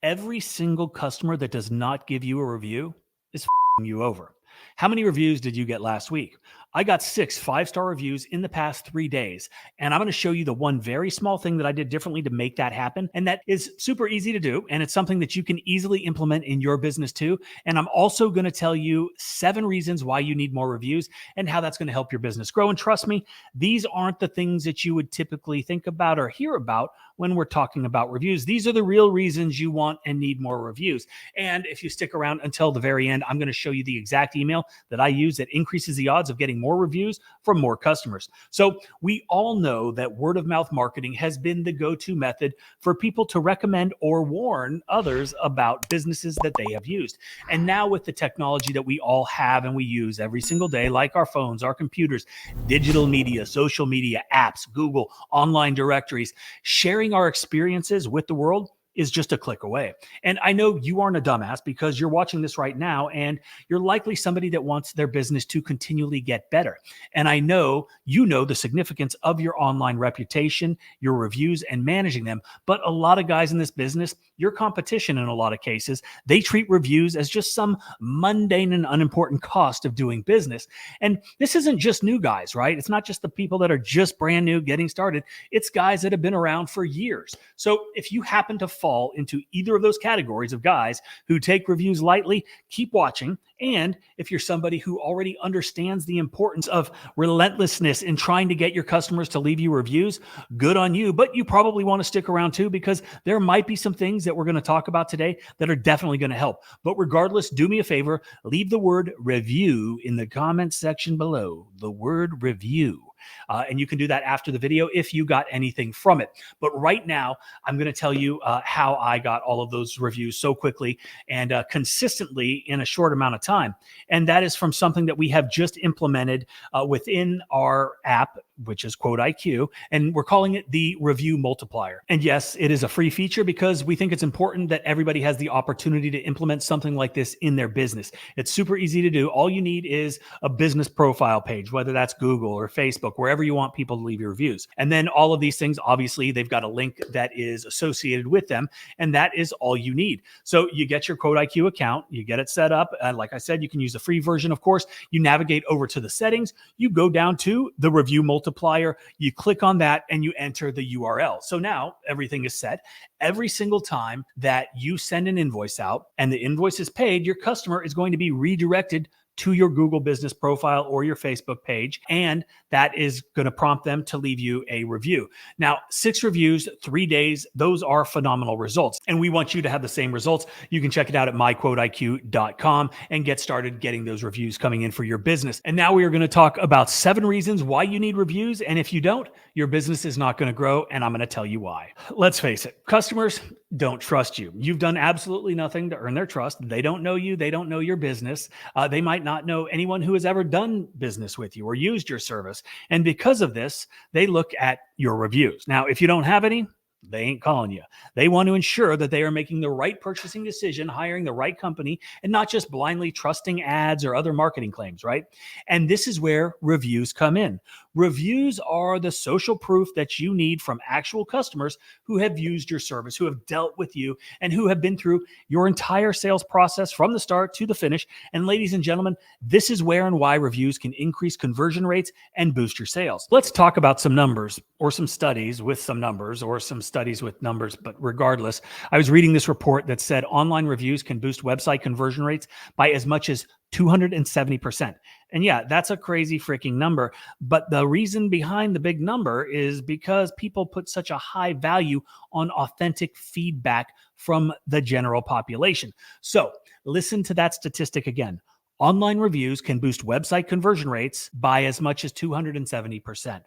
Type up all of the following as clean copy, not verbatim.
Every single customer that does not give you a review is f***ing you over. How many reviews did you get last week? I got 6 5-star reviews in the past 3 days. And I'm going to show you the one very small thing that I did differently to make that happen. And that is super easy to do. And it's something that you can easily implement in your business too. And I'm also going to tell you 7 reasons why you need more reviews and how that's going to help your business grow. And trust me, these aren't the things that you would typically think about or hear about when we're talking about reviews. These are the real reasons you want and need more reviews. And if you stick around until the very end, I'm going to show you the exact email that I use that increases the odds of getting more reviews from more customers. So we all know that word of mouth marketing has been the go-to method for people to recommend or warn others about businesses that they have used. And now with the technology that we all have and we use every single day, like our phones, our computers, digital media, social media, apps, Google, online directories, sharing our experiences with the world is just a click away. And I know you aren't a dumbass because you're watching this right now and you're likely somebody that wants their business to continually get better. And I know you know the significance of your online reputation, your reviews, and managing them. But a lot of guys in this business, your competition in a lot of cases, they treat reviews as just some mundane and unimportant cost of doing business. And this isn't just new guys, right? It's not just the people that are just brand new getting started. It's guys that have been around for years. So if you happen to fall into either of those categories of guys who take reviews lightly, keep watching. And if you're somebody who already understands the importance of relentlessness in trying to get your customers to leave you reviews, good on you. But you probably want to stick around too, because there might be some things that we're going to talk about today that are definitely going to help. But regardless, do me a favor, leave the word review in the comments section below. The word review. And you can do that after the video if you got anything from it. But right now, I'm going to tell you how I got all of those reviews so quickly and consistently in a short amount of time. And that is from something that we have just implemented within our app, which is Quote IQ, and we're calling it the review multiplier. And yes, it is a free feature because we think it's important that everybody has the opportunity to implement something like this in their business. It's super easy to do. All you need is a business profile page, whether that's Google or Facebook, wherever you want people to leave your reviews. And then all of these things, obviously, they've got a link that is associated with them, and that is all you need. So you get your Quote IQ account, you get it set up. Like I said, you can use the free version, of course. You navigate over to the settings, you go down to the review multiplier, you click on that, and you enter the URL. So now everything is set. Every single time that you send an invoice out and the invoice is paid, your customer is going to be redirected to your Google business profile or your Facebook page. And that is going to prompt them to leave you a review. Now, 6 reviews, 3 days, those are phenomenal results. And we want you to have the same results. You can check it out at myquoteiq.com and get started getting those reviews coming in for your business. And now we are going to talk about 7 reasons why you need reviews. And if you don't, your business is not going to grow. And I'm going to tell you why. Let's face it, customers don't trust you. You've done absolutely nothing to earn their trust. They don't know you. They don't know your business. They might not know anyone who has ever done business with you or used your service. And because of this, they look at your reviews. Now, if you don't have any, they ain't calling you. They want to ensure that they are making the right purchasing decision, hiring the right company, and not just blindly trusting ads or other marketing claims, right? And this is where reviews come in. Reviews are the social proof that you need from actual customers who have used your service, who have dealt with you, and who have been through your entire sales process from the start to the finish. And ladies and gentlemen, this is where and why reviews can increase conversion rates and boost your sales. Let's talk about some numbers or some studies with some numbers or some studies with numbers. But regardless, I was reading this report that said online reviews can boost website conversion rates by as much as 270%. And yeah, that's a crazy freaking number. But the reason behind the big number is because people put such a high value on authentic feedback from the general population. So listen to that statistic again. Online reviews can boost website conversion rates by as much as 270%.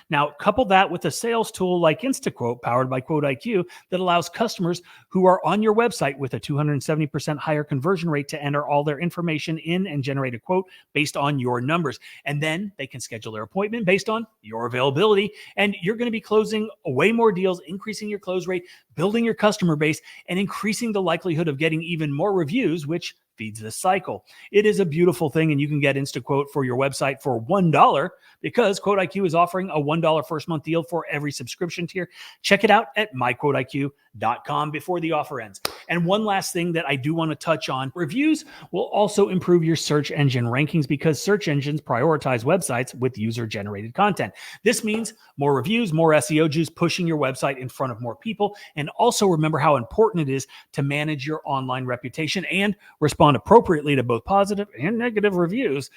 Now, couple that with a sales tool like InstaQuote, powered by Quote IQ, that allows customers who are on your website with a 270% higher conversion rate to enter all their information in and generate a quote based on your numbers. And then they can schedule their appointment based on your availability. And you're going to be closing way more deals, increasing your close rate, building your customer base, and increasing the likelihood of getting even more reviews, which feeds this cycle. It is a beautiful thing, and you can get InstaQuote for your website for $1 because Quote IQ is offering a $1 first month deal for every subscription tier. Check it out at myquoteiq.com before the offer ends. And one last thing that I do want to touch on, reviews will also improve your search engine rankings because search engines prioritize websites with user-generated content. This means more reviews, more SEO juice, pushing your website in front of more people. And also remember how important it is to manage your online reputation and respond appropriately to both positive and negative reviews.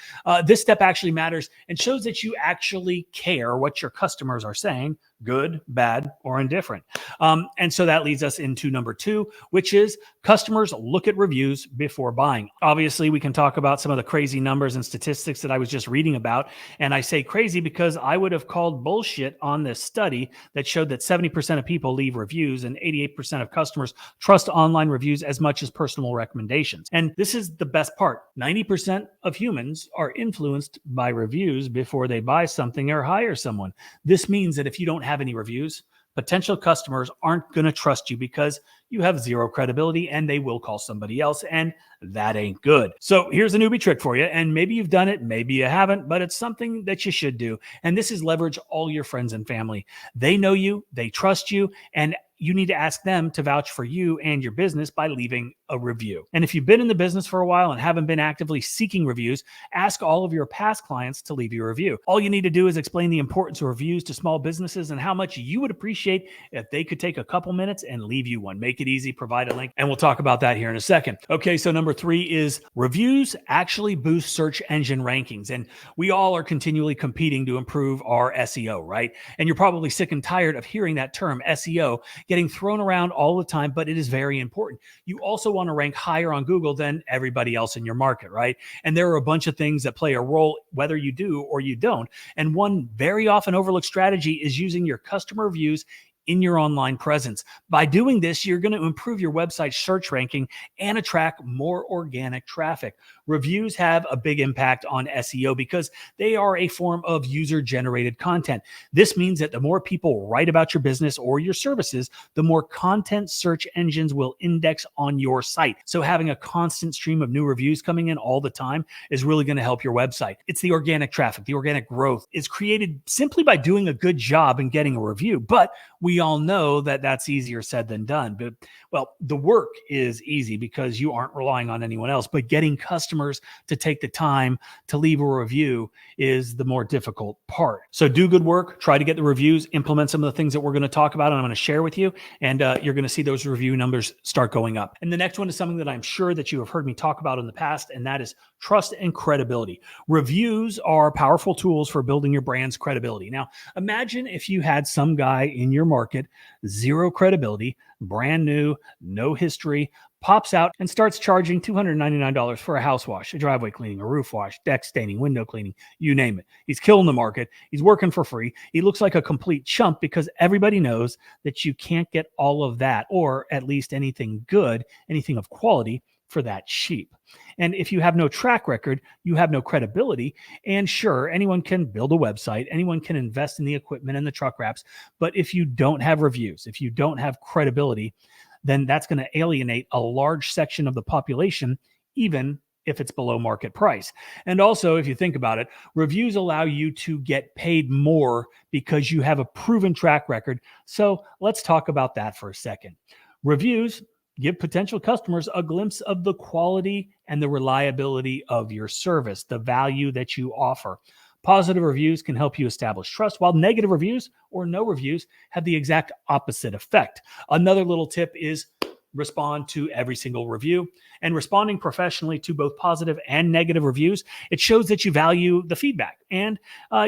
This step actually matters and shows that you actually care what your customers are saying, good, bad, or indifferent. And so that leads us into number 2, which is customers look at reviews before buying. Obviously, we can talk about some of the crazy numbers and statistics that I was just reading about. And I say crazy because I would have called bullshit on this study that showed that 70% of people leave reviews and 88% of customers trust online reviews as much as personal recommendations. And this is the best part. 90% of humans are influenced by reviews before they buy something or hire someone. This means that if you don't have any reviews, potential customers aren't going to trust you because you have zero credibility and they will call somebody else, and that ain't good. So here's a newbie trick for you, and maybe you've done it, maybe you haven't, but it's something that you should do. And this is leverage all your friends and family. They know you, they trust you, and you need to ask them to vouch for you and your business by leaving a review. And if you've been in the business for a while and haven't been actively seeking reviews, ask all of your past clients to leave you a review. All you need to do is explain the importance of reviews to small businesses and how much you would appreciate if they could take a couple minutes and leave you one. Make it easy, provide a link, and we'll talk about that here in a second. Okay, so number 3 is reviews actually boost search engine rankings. And we all are continually competing to improve our SEO, right? And you're probably sick and tired of hearing that term SEO getting thrown around all the time, but it is very important. You also want to rank higher on Google than everybody else in your market, right? And there are a bunch of things that play a role whether you do or you don't. And one very often overlooked strategy is using your customer reviews in your online presence. By doing this, you're going to improve your website search ranking and attract more organic traffic. Reviews have a big impact on SEO because they are a form of user-generated content. This means that the more people write about your business or your services, the more content search engines will index on your site. So having a constant stream of new reviews coming in all the time is really going to help your website. It's the organic traffic, the organic growth is created simply by doing a good job and getting a review. But we all know that that's easier said than done. But well, the work is easy because you aren't relying on anyone else, but getting customers to take the time to leave a review is the more difficult part. So do good work, try to get the reviews, implement some of the things that we're going to talk about and I'm going to share with you, and you're going to see those review numbers start going up. And the next one is something that I'm sure that you have heard me talk about in the past, and that is trust and credibility. Reviews are powerful tools for building your brand's credibility. Now, imagine if you had some guy in your market, zero credibility, brand new, no history, pops out and starts charging $299 for a house wash, a driveway cleaning, a roof wash, deck staining, window cleaning, you name it. He's killing the market. He's working for free. He looks like a complete chump because everybody knows that you can't get all of that, or at least anything good, anything of quality, for that cheap. And if you have no track record, you have no credibility. And sure, anyone can build a website, anyone can invest in the equipment and the truck wraps. But if you don't have reviews, if you don't have credibility, then that's going to alienate a large section of the population, even if it's below market price. And also, if you think about it, reviews allow you to get paid more because you have a proven track record. So let's talk about that for a second. Reviews give potential customers a glimpse of the quality and the reliability of your service, the value that you offer. Positive reviews can help you establish trust, while negative reviews or no reviews have the exact opposite effect. Another little tip is respond to every single review. And responding professionally to both positive and negative reviews, it shows that you value the feedback. And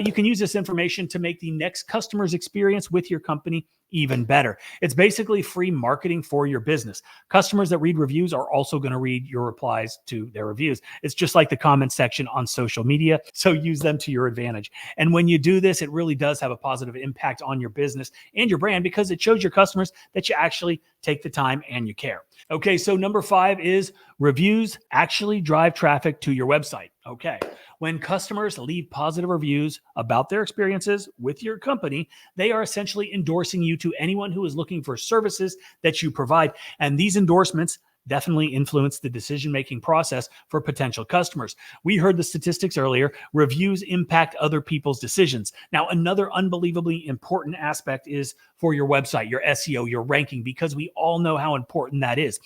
you can use this information to make the next customer's experience with your company even better. It's basically free marketing for your business. Customers that read reviews are also going to read your replies to their reviews. It's just like the comment section on social media. So use them to your advantage. And when you do this, it really does have a positive impact on your business and your brand because it shows your customers that you actually take the time and you care. Okay, so number 5 is reviews actually drive traffic to your website. Okay, when customers leave positive reviews about their experiences with your company, they are essentially endorsing you to anyone who is looking for services that you provide. And these endorsements definitely influence the decision-making process for potential customers. We heard the statistics earlier. Reviews impact other people's decisions. Now, another unbelievably important aspect is for your website, your SEO, your ranking, because we all know how important that is.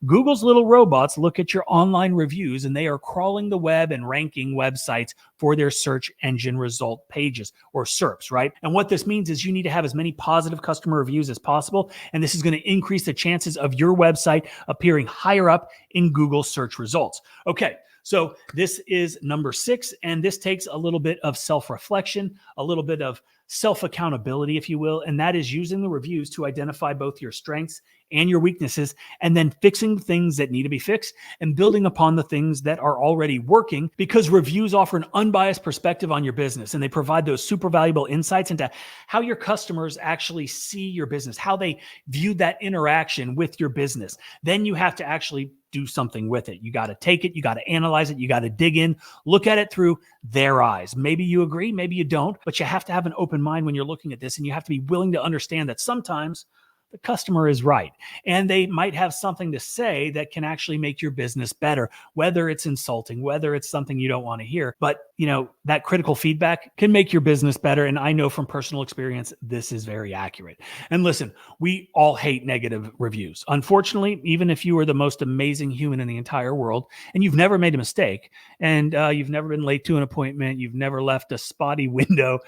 Google's little robots look at your online reviews and they are crawling the web and ranking websites for their search engine result pages, or SERPs, right? And what this means is you need to have as many positive customer reviews as possible. And this is going to increase the chances of your website appearing higher up in Google search results. Okay. So this is number 6, and this takes a little bit of self-reflection, a little bit of self-accountability, if you will, and that is using the reviews to identify both your strengths and your weaknesses, and then fixing things that need to be fixed and building upon the things that are already working, because reviews offer an unbiased perspective on your business, and they provide those super valuable insights into how your customers actually see your business, how they view that interaction with your business. Then you have to actually do something with it. You got to take it, you got to analyze it, you got to dig in, look at it through their eyes. Maybe you agree, maybe you don't, but you have to have an open mind when you're looking at this, and you have to be willing to understand that sometimes the customer is right, and they might have something to say that can actually make your business better, whether it's insulting, whether it's something you don't want to hear. But that critical feedback can make your business better. And I know from personal experience, this is very accurate. And listen, we all hate negative reviews. Unfortunately, even if you are the most amazing human in the entire world and you've never made a mistake, and you've never been late to an appointment, you've never left a spotty window,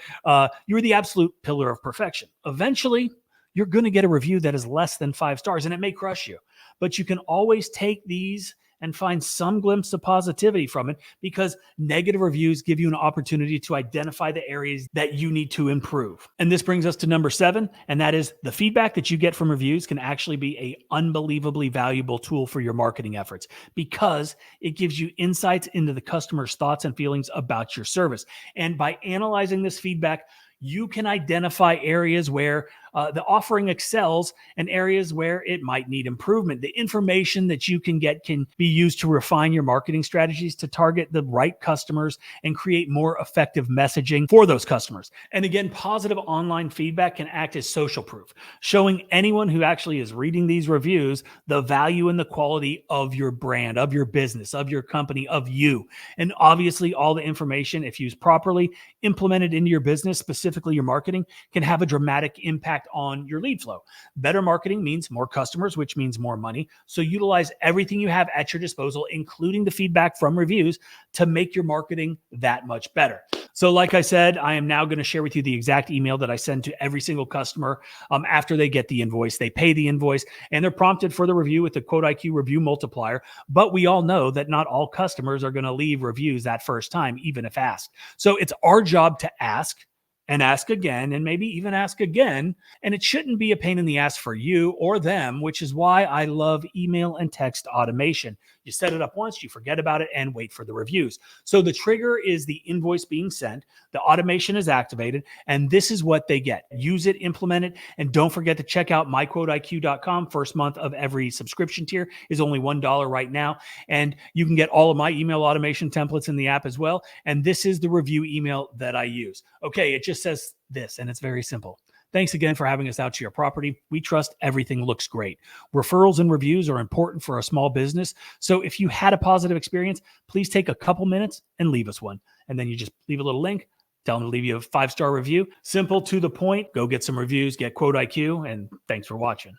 you're the absolute pillar of perfection. Eventually, you're going to get a review that is less than 5 stars, and it may crush you, but you can always take these and find some glimpse of positivity from it, because negative reviews give you an opportunity to identify the areas that you need to improve. And this brings us to number 7, and that is the feedback that you get from reviews can actually be an unbelievably valuable tool for your marketing efforts, because it gives you insights into the customer's thoughts and feelings about your service. And by analyzing this feedback, you can identify areas where the offering excels and areas where it might need improvement. The information that you can get can be used to refine your marketing strategies to target the right customers and create more effective messaging for those customers. And again, positive online feedback can act as social proof, showing anyone who actually is reading these reviews the value and the quality of your brand, of your business, of your company, of you. And obviously, all the information, if used properly, implemented into your business, specifically your marketing, can have a dramatic impact on your lead flow. Better marketing means more customers, which means more money. So utilize everything you have at your disposal, including the feedback from reviews, to make your marketing that much better. So like I said, I am now going to share with you the exact email that I send to every single customer after they get the invoice. They pay the invoice and they're prompted for the review with the Quote IQ review multiplier. But we all know that not all customers are going to leave reviews that first time, even if asked. So it's our job to ask and ask again, and maybe even ask again. And it shouldn't be a pain in the ass for you or them, which is why I love email and text automation. You set it up once, you forget about it, and wait for the reviews. So the trigger is the invoice being sent, the automation is activated, and this is what they get. Use it, implement it, and don't forget to check out myquoteiq.com. First month of every subscription tier is only $1 right now, and you can get all of my email automation templates in the app as well. And this is the review email that I use. Okay, it just says this, and it's very simple. Thanks again for having us out to your property. We trust everything looks great. Referrals and reviews are important for a small business. So if you had a positive experience, please take a couple minutes and leave us one. And then you just leave a little link, tell them to leave you a 5-star review. Simple, to the point. Go get some reviews, get Quote IQ, and thanks for watching.